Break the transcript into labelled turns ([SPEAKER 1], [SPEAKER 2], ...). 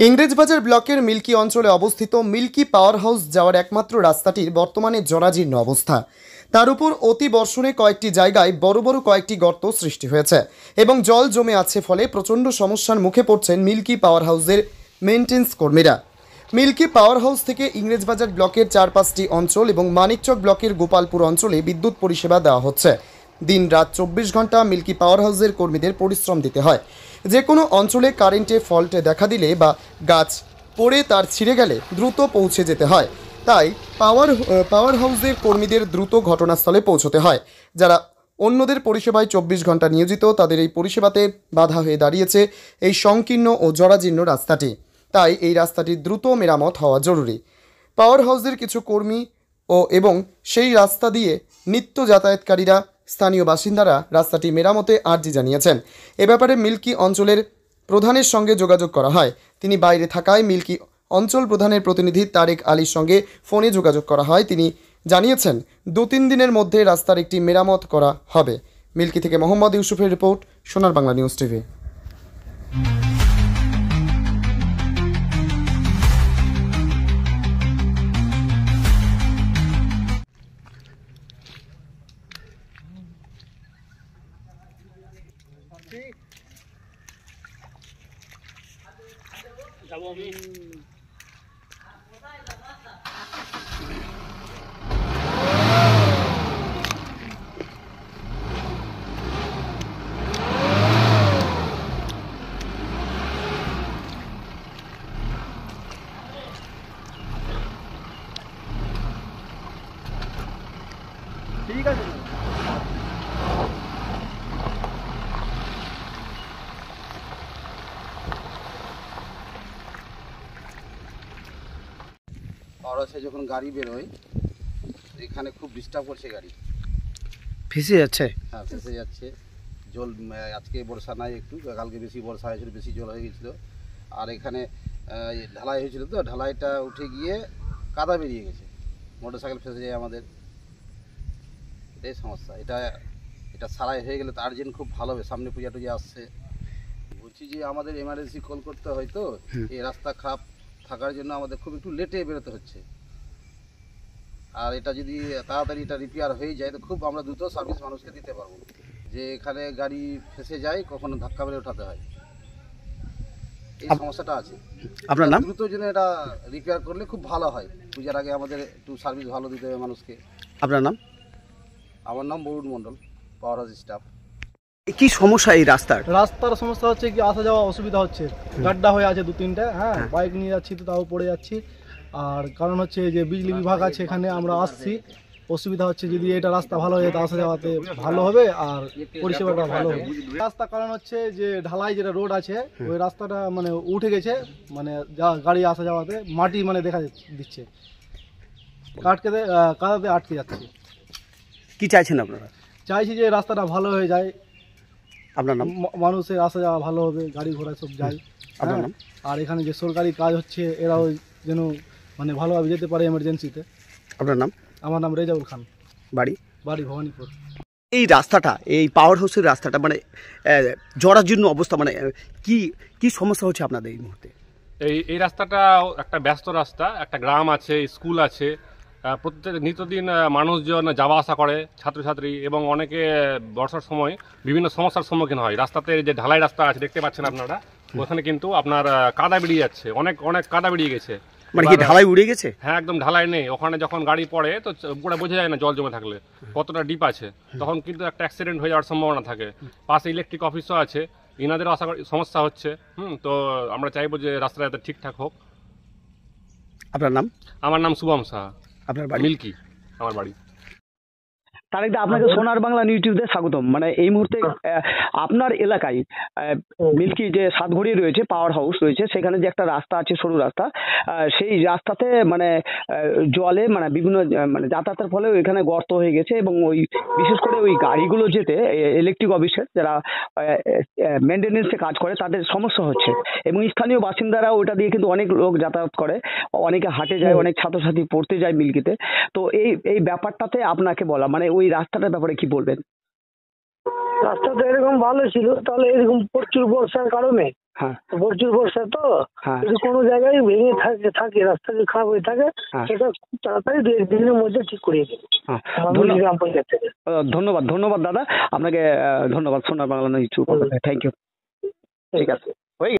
[SPEAKER 1] ইংরেজবাজার ব্লকের মিল্কি অঞ্চলে অবস্থিত মিল্কি পাওয়ার হাউস যাওয়ার একমাত্র রাস্তাটির বর্তমানে জরাজীর্ণ অবস্থা। তার উপর অতি বর্ষণে কয়েকটি জায়গায় বড় বড় কয়েকটি গর্ত সৃষ্টি হয়েছে এবং জল জমে আছে, ফলে প্রচণ্ড সমস্যার মুখে পড়ছেন মিল্কি পাওয়ার হাউসের মেইনটেন্স কর্মীরা। মিল্কি পাওয়ার হাউস থেকে ইংরেজবাজার ব্লকের 4-5টি অঞ্চল এবং মানিকচক ব্লকের গোপালপুর অঞ্চলে বিদ্যুৎ পরিষেবা দেওয়া হচ্ছে। দিন রাত 24 ঘন্টা মিল্কি পাওয়ার হাউসের কর্মীদের পরিশ্রম দিতে হয়। যে কোনো অঞ্চলে কারেন্টে ফল্ট দেখা দিলে বা গাছ পড়ে তার ছিঁড়ে গেলে দ্রুত পৌঁছে যেতে হয়। তাই পাওয়ার হাউসের কর্মীদের দ্রুত ঘটনাস্থলে পৌঁছতে হয়। যারা অন্যদের পরিষেবায় 24 ঘন্টা নিয়োজিত, তাদের এই পরিষেবাতে বাধা হয়ে দাঁড়িয়েছে এই সংকীর্ণ ও জরাজীর্ণ রাস্তাটি। তাই এই রাস্তাটি দ্রুত মেরামত হওয়া জরুরি। পাওয়ার হাউসের কিছু কর্মী এবং সেই রাস্তা দিয়ে নিত্য যাতায়াতকারীরা, স্থানীয় বাসিন্দারা রাস্তাটি মেরামতে আর্জি জানিয়েছেন। এ ব্যাপারে মিল্কি অঞ্চলের প্রধানের সঙ্গে যোগাযোগ করা হয়। তিনি বাইরে থাকায় মিল্কি অঞ্চল প্রধানের প্রতিনিধি তারেক আলীর সঙ্গে ফোনে যোগাযোগ করা হয়। তিনি জানিয়েছেন 2-3 দিনের মধ্যে রাস্তার একটি মেরামত করা হবে। মিল্কি থেকে মোহাম্মদ ইউসুফের রিপোর্ট, সোনার বাংলা নিউজ টিভি।
[SPEAKER 2] ঠিক আছে।
[SPEAKER 3] পাওয়ার যখন গাড়ি বেরোয় এখানে খুব ডিস্টার্ব করছে, গাড়ি
[SPEAKER 2] ফেসে যাচ্ছে।
[SPEAKER 3] হ্যাঁ, ফেসে যাচ্ছে। জল আজকে বর্ষা নাই, একটু কালকে বেশি বর্ষা হয়েছিল, বেশি জল হয়ে গেছিলো। আর এখানে ঢালাই হয়েছিল, তো ঢালাইটা উঠে গিয়ে কাদা বেরিয়ে গেছে, মোটর সাইকেল ফেসে যায় আমাদের। এটাই সমস্যা। এটা সারাই হয়ে গেলে তো আর্জেন্ট খুব ভালো হবে, সামনে পূজা টুজা আসছে। বলছি যে আমাদের এমার্জেন্সি কল করতে হয়, তো এই রাস্তা খারাপ থাকার জন্য আমাদের খুব একটু লেটে বেরোতে হচ্ছে। আর এটা যদি তাড়াতাড়ি এটা রিপেয়ার হয়ে যায় তো খুব আমরা দ্রুত সার্ভিস মানুষকে দিতে পারবো। যে এখানে গাড়ি ফেসে যায়, কখনো ধাক্কা মেরে উঠাতে হয়, এই সমস্যাটা আছে।
[SPEAKER 2] আপনার নাম?
[SPEAKER 3] দ্রুত জন্য এটা রিপেয়ার করলে খুব ভালো হয়। পূজার আগে আমাদের একটু সার্ভিস ভালো দিতে হবে মানুষকে।
[SPEAKER 2] আপনার নাম?
[SPEAKER 3] আমার নাম বরুণ মণ্ডল, পাওয়ার হাউস স্টাফ।
[SPEAKER 2] কি সমস্যা এই রাস্তার?
[SPEAKER 4] রাস্তার সমস্যা হচ্ছে কি, আসা যাওয়া অসুবিধা হচ্ছে। গাড্ডা হয়ে আছে 2-3টা। হ্যাঁ, বাইক নিয়ে যাচ্ছি তো তাও পড়ে যাচ্ছি। আর কারণ হচ্ছে যে বিজলি বিভাগ আছে এখানে, আমরা আসছি, অসুবিধা হচ্ছে। যদি এটা রাস্তা ভালো হয়ে যেত আসা যাওয়াতে ভালো হবে আর পরিষেবাটা ভালো হবে। রাস্তা কারণ হচ্ছে যে ঢালাই যেটা রোড আছে ওই রাস্তাটা মানে উঠে গেছে, মানে গাড়ি আসা যাওয়াতে মাটি মানে দেখা দিচ্ছে, কাদাতে আটকে যাচ্ছে।
[SPEAKER 2] কি চাইছেন আপনারা?
[SPEAKER 4] চাইছি যে রাস্তাটা ভালো হয়ে যায়।
[SPEAKER 2] আপনার নাম?
[SPEAKER 4] মানুষের আসা যাওয়া ভালো হবে, গাড়ি ঘোড়া সব যায়।
[SPEAKER 2] আপনার নাম?
[SPEAKER 4] আর এখানে যে সরকারি কাজ হচ্ছে এরাও যেন মানে ভালোভাবে যেতে পারে এমার্জেন্সিতে।
[SPEAKER 2] আপনার নাম?
[SPEAKER 4] আমার নাম রেজাউল খান,
[SPEAKER 2] বাড়ি?
[SPEAKER 4] বাড়ি ভবানীপুর।
[SPEAKER 2] এই রাস্তাটা, এই পাওয়ার হাউসের রাস্তাটা মানে জরাজীর্ণ অবস্থা, মানে কি কি সমস্যা হচ্ছে আপনাদের এই মুহূর্তে?
[SPEAKER 5] এই রাস্তাটা একটা ব্যস্ত রাস্তা, একটা গ্রাম আছে, স্কুল আছে, প্রত্যেক নিত্যদিন মানুষজন যাওয়া আসা করে, ছাত্রছাত্রী, এবং অনেকে বর্ষার সময় বিভিন্ন সমস্যার সম্মুখীন হয়। রাস্তাতে যে ঢালাই রাস্তা আছে দেখতে পাচ্ছেন আপনারা, ওখানে কিন্তু আপনার কাদা বেরিয়ে যাচ্ছে, অনেক অনেক কাদা বেরিয়ে গেছে।
[SPEAKER 2] মানে কি ঢালাই উড়ে গেছে?
[SPEAKER 5] হ্যাঁ, একদম ঢালাই নেই। ওখানে যখন গাড়ি পড়ে তো পুরো বোঝা যায় না জল জমে থাকলে কতটা ডিপ আছে, তখন কিন্তু একটা অ্যাক্সিডেন্ট হয়ে যাওয়ার সম্ভাবনা থাকে। পাশে ইলেকট্রিক অফিসও আছে, ইনাদেরও আশা করি সমস্যা হচ্ছে। তো আমরা চাইবো যে রাস্তাটা যাতে ঠিকঠাক হোক।
[SPEAKER 2] আপনার নাম?
[SPEAKER 5] আমার নাম শুভম সাহা।
[SPEAKER 2] আপনার বাড়ি?
[SPEAKER 5] মিল্কি আমার বাড়ি।
[SPEAKER 2] তারেকদা, আপনাকে সোনার বাংলা ইউটিউবে স্বাগতম। মানে এই মুহূর্তে আপনার এলাকায় মিল্কি যে সাতঘড়ি রয়েছে, পাওয়ার হাউস রয়েছে, সেখানে যে একটা রাস্তা আছে, সরু রাস্তা, সেই রাস্তাতে মানে জলে মানে বিভিন্ন মানে যাতায়াতের ফলে ওইখানে গর্ত হয়ে গেছে, এবং ওই বিশেষ করে ওই গাড়িগুলো যেতে ইলেকট্রিক অফিসের যারা মেনটেনেন্সে কাজ করে তাদের সমস্যা হচ্ছে, এবং স্থানীয় বাসিন্দারা ওইটা দিয়ে কিন্তু অনেক লোক যাতায়াত করে, অনেকে হাটে যায়, অনেক ছাত্রছাত্রী পড়তে যায় মিল্কিতে। তো এই ব্যাপারটাতে আপনাকে বলা, মানে ওই রাস্তাটার ব্যাপারে কি বলবেন?
[SPEAKER 6] রাস্তাটা এরকম ভালো ছিল, তাহলে এরকম প্রচুর বর্ষার কারণে
[SPEAKER 2] হ্যাঁ
[SPEAKER 6] প্রচুর বর্ষা তো,
[SPEAKER 2] হ্যাঁ
[SPEAKER 6] যদি কোনো জায়গায় ভেঙে থাকে রাস্তা যদি খারাপ হয়ে থাকে,
[SPEAKER 2] হ্যাঁ।
[SPEAKER 6] সেটা খুব তাড়াতাড়ি 2-1 দিনের মধ্যে ঠিক করিয়ে দেবে
[SPEAKER 2] হ্যাঁ
[SPEAKER 6] মামুলি গ্রাম পঞ্চায়েত থেকে।
[SPEAKER 2] ধন্যবাদ ধন্যবাদ দাদা আপনাকে, ধন্যবাদ সোনার বাংলা নিউজ, থ্যাংক ইউ। ঠিক আছে।